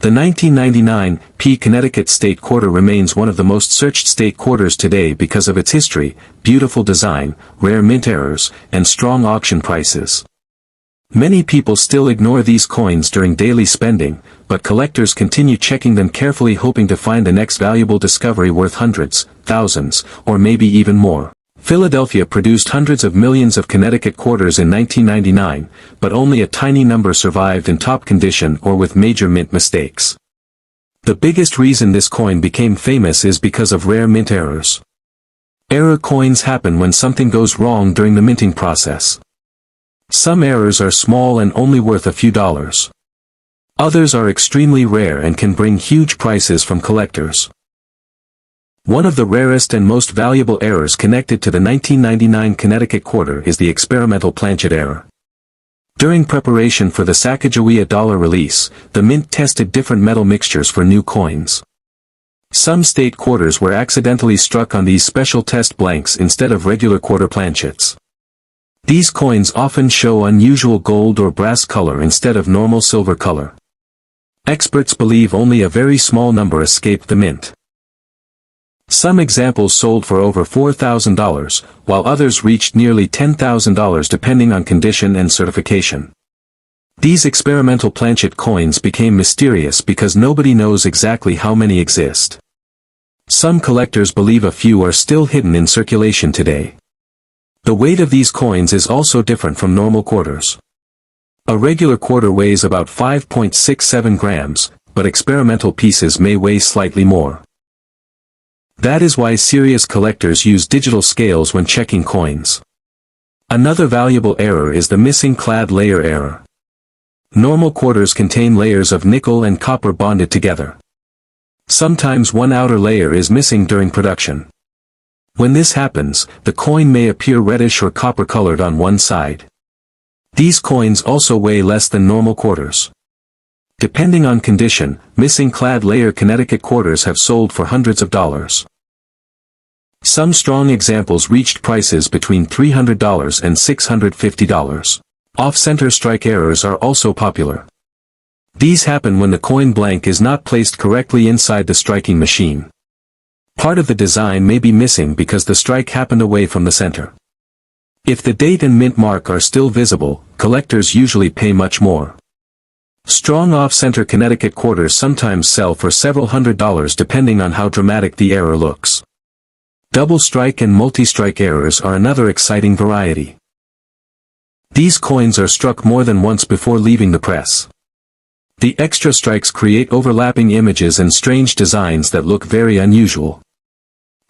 The 1999 P Connecticut State Quarter remains one of the most searched state quarters today because of its history, beautiful design, rare mint errors, and strong auction prices. Many people still ignore these coins during daily spending, but collectors continue checking them carefully, hoping to find the next valuable discovery worth hundreds, thousands, or maybe even more. Philadelphia produced hundreds of millions of Connecticut quarters in 1999, but only a tiny number survived in top condition or with major mint mistakes. The biggest reason this coin became famous is because of rare mint errors. Error coins happen when something goes wrong during the minting process. Some errors are small and only worth a few dollars. Others are extremely rare and can bring huge prices from collectors. One of the rarest and most valuable errors connected to the 1999 Connecticut Quarter is the experimental planchet error. During preparation for the Sacagawea dollar release, the mint tested different metal mixtures for new coins. Some state quarters were accidentally struck on these special test blanks instead of regular quarter planchets. These coins often show unusual gold or brass color instead of normal silver color. Experts believe only a very small number escaped the mint. Some examples sold for over $4,000, while others reached nearly $10,000 depending on condition and certification. These experimental planchet coins became mysterious because nobody knows exactly how many exist. Some collectors believe a few are still hidden in circulation today. The weight of these coins is also different from normal quarters. A regular quarter weighs about 5.67 grams, but experimental pieces may weigh slightly more. That is why serious collectors use digital scales when checking coins. Another valuable error is the missing clad layer error. Normal quarters contain layers of nickel and copper bonded together. Sometimes one outer layer is missing during production. When this happens, the coin may appear reddish or copper-colored on one side. These coins also weigh less than normal quarters. Depending on condition, missing clad layer Connecticut quarters have sold for hundreds of dollars. Some strong examples reached prices between $300 and $650. Off-center strike errors are also popular. These happen when the coin blank is not placed correctly inside the striking machine. Part of the design may be missing because the strike happened away from the center. If the date and mint mark are still visible, collectors usually pay much more. Strong off-center Connecticut quarters sometimes sell for several $100s depending on how dramatic the error looks. Double strike and multi-strike errors are another exciting variety. These coins are struck more than once before leaving the press. The extra strikes create overlapping images and strange designs that look very unusual.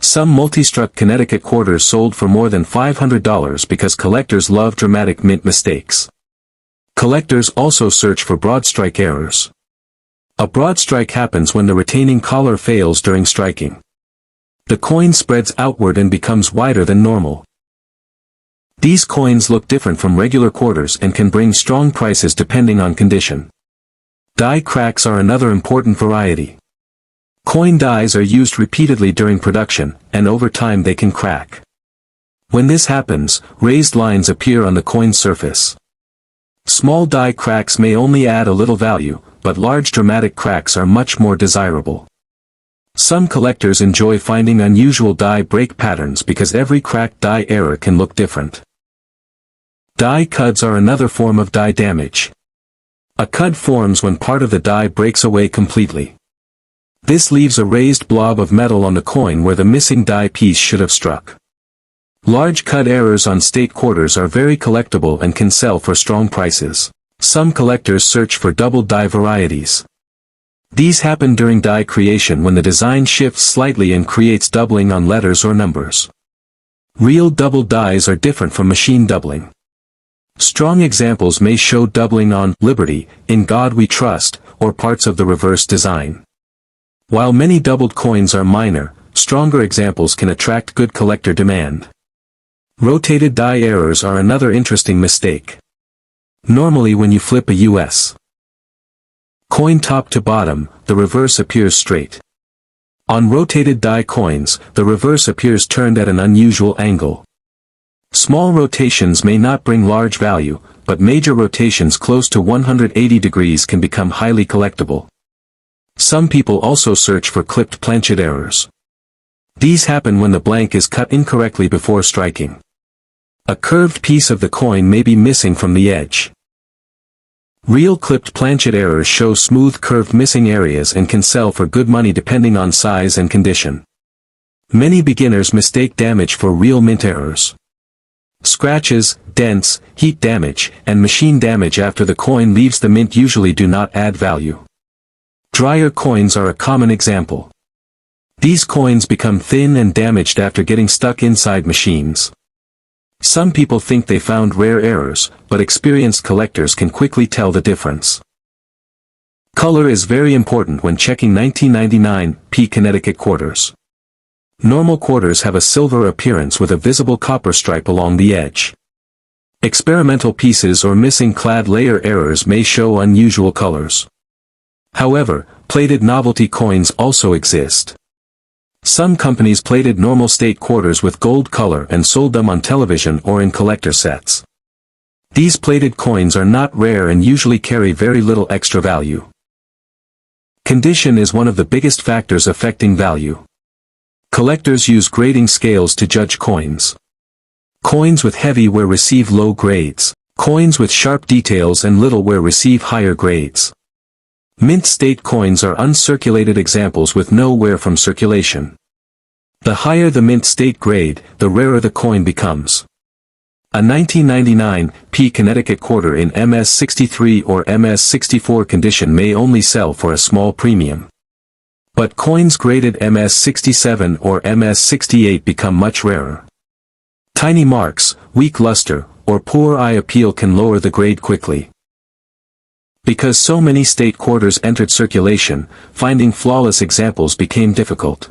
Some multi-struck Connecticut quarters sold for more than $500 because collectors love dramatic mint mistakes. Collectors also search for broad strike errors. A broad strike happens when the retaining collar fails during striking. The coin spreads outward and becomes wider than normal. These coins look different from regular quarters and can bring strong prices depending on condition. Die cracks are another important variety. Coin dies are used repeatedly during production, and over time they can crack. When this happens, raised lines appear on the coin's surface. Small die cracks may only add a little value, but large dramatic cracks are much more desirable. Some collectors enjoy finding unusual die break patterns because every cracked die error can look different. Die cuts are another form of die damage. A cud forms when part of the die breaks away completely. This leaves a raised blob of metal on the coin where the missing die piece should have struck. Large cut errors on state quarters are very collectible and can sell for strong prices. Some collectors search for double die varieties. These happen during die creation when the design shifts slightly and creates doubling on letters or numbers. Real double dies are different from machine doubling. Strong examples may show doubling on Liberty, In God We Trust, or parts of the reverse design. While many doubled coins are minor, stronger examples can attract good collector demand. Rotated die errors are another interesting mistake. Normally when you flip a U.S. coin top to bottom, the reverse appears straight. On rotated die coins, the reverse appears turned at an unusual angle. Small rotations may not bring large value, but major rotations close to 180 degrees can become highly collectible. Some people also search for clipped planchet errors. These happen when the blank is cut incorrectly before striking. A curved piece of the coin may be missing from the edge. Real clipped planchet errors show smooth curved missing areas and can sell for good money depending on size and condition. Many beginners mistake damage for real mint errors. Scratches, dents, heat damage, and machine damage after the coin leaves the mint usually do not add value. Dryer coins are a common example. These coins become thin and damaged after getting stuck inside machines. Some people think they found rare errors, but experienced collectors can quickly tell the difference. Color is very important when checking 1999 P Connecticut quarters. Normal quarters have a silver appearance with a visible copper stripe along the edge. Experimental pieces or missing clad layer errors may show unusual colors. However, plated novelty coins also exist. Some companies plated normal state quarters with gold color and sold them on television or in collector sets. These plated coins are not rare and usually carry very little extra value. Condition is one of the biggest factors affecting value. Collectors use grading scales to judge coins. Coins with heavy wear receive low grades. Coins with sharp details and little wear receive higher grades. Mint state coins are uncirculated examples with no wear from circulation. The higher the mint state grade, the rarer the coin becomes. A 1999 P Connecticut quarter in MS63 or MS64 condition may only sell for a small premium. But coins graded MS67 or MS68 become much rarer. Tiny marks, weak luster, or poor eye appeal can lower the grade quickly. Because so many state quarters entered circulation, finding flawless examples became difficult.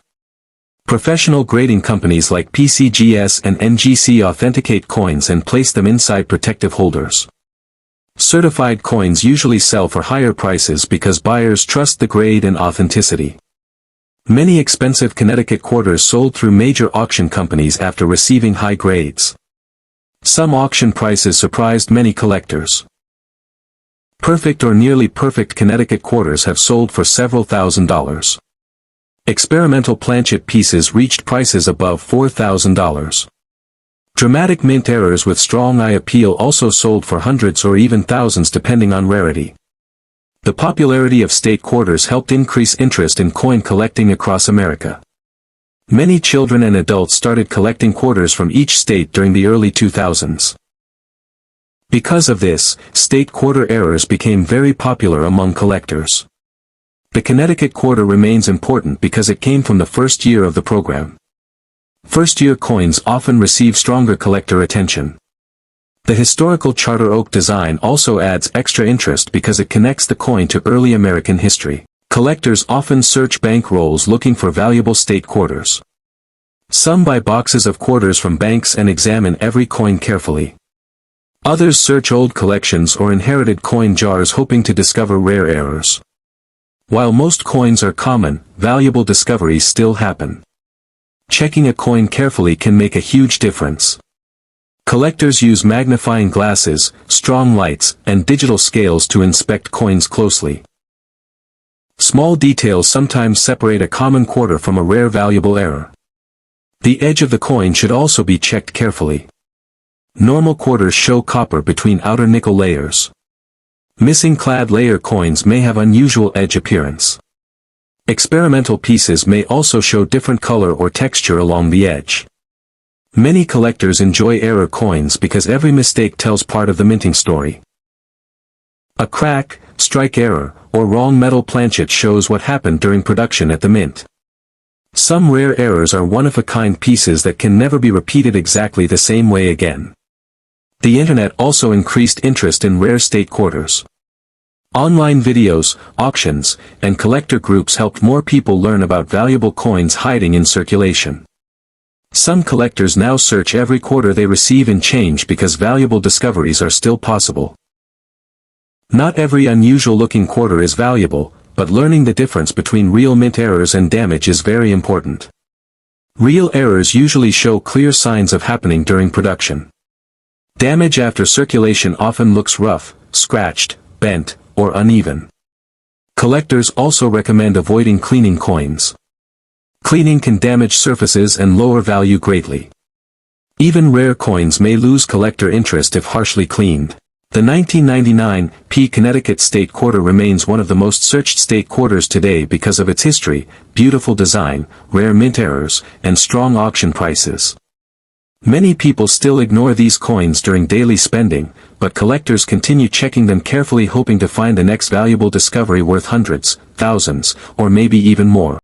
Professional grading companies like PCGS and NGC authenticate coins and place them inside protective holders. Certified coins usually sell for higher prices because buyers trust the grade and authenticity. Many expensive Connecticut quarters sold through major auction companies after receiving high grades. Some auction prices surprised many collectors. Perfect or nearly perfect Connecticut quarters have sold for several $1,000s. Experimental planchet pieces reached prices above $4,000. Dramatic mint errors with strong eye appeal also sold for hundreds or even thousands depending on rarity. The popularity of state quarters helped increase interest in coin collecting across America. Many children and adults started collecting quarters from each state during the early 2000s. Because of this, state quarter errors became very popular among collectors. The Connecticut quarter remains important because it came from the first year of the program. First-year coins often receive stronger collector attention. The historical charter oak design also adds extra interest because it connects the coin to early American history. Collectors often search bank rolls looking for valuable state quarters. Some buy boxes of quarters from banks and examine every coin carefully. Others search old collections or inherited coin jars hoping to discover rare errors. While most coins are common, valuable discoveries still happen. Checking a coin carefully can make a huge difference. Collectors use magnifying glasses, strong lights, and digital scales to inspect coins closely. Small details sometimes separate a common quarter from a rare valuable error. The edge of the coin should also be checked carefully. Normal quarters show copper between outer nickel layers. Missing clad layer coins may have unusual edge appearance. Experimental pieces may also show different color or texture along the edge. Many collectors enjoy error coins because every mistake tells part of the minting story. A crack, strike error, or wrong metal planchet shows what happened during production at the mint. Some rare errors are one-of-a-kind pieces that can never be repeated exactly the same way again. The internet also increased interest in rare state quarters. Online videos, auctions, and collector groups helped more people learn about valuable coins hiding in circulation. Some collectors now search every quarter they receive in change because valuable discoveries are still possible. Not every unusual-looking quarter is valuable, but learning the difference between real mint errors and damage is very important. Real errors usually show clear signs of happening during production. Damage after circulation often looks rough, scratched, bent, or uneven. Collectors also recommend avoiding cleaning coins. Cleaning can damage surfaces and lower value greatly. Even rare coins may lose collector interest if harshly cleaned. The 1999 P Connecticut State Quarter remains one of the most searched state quarters today because of its history, beautiful design, rare mint errors, and strong auction prices. Many people still ignore these coins during daily spending, but collectors continue checking them carefully, hoping to find the next valuable discovery worth hundreds, thousands, or maybe even more.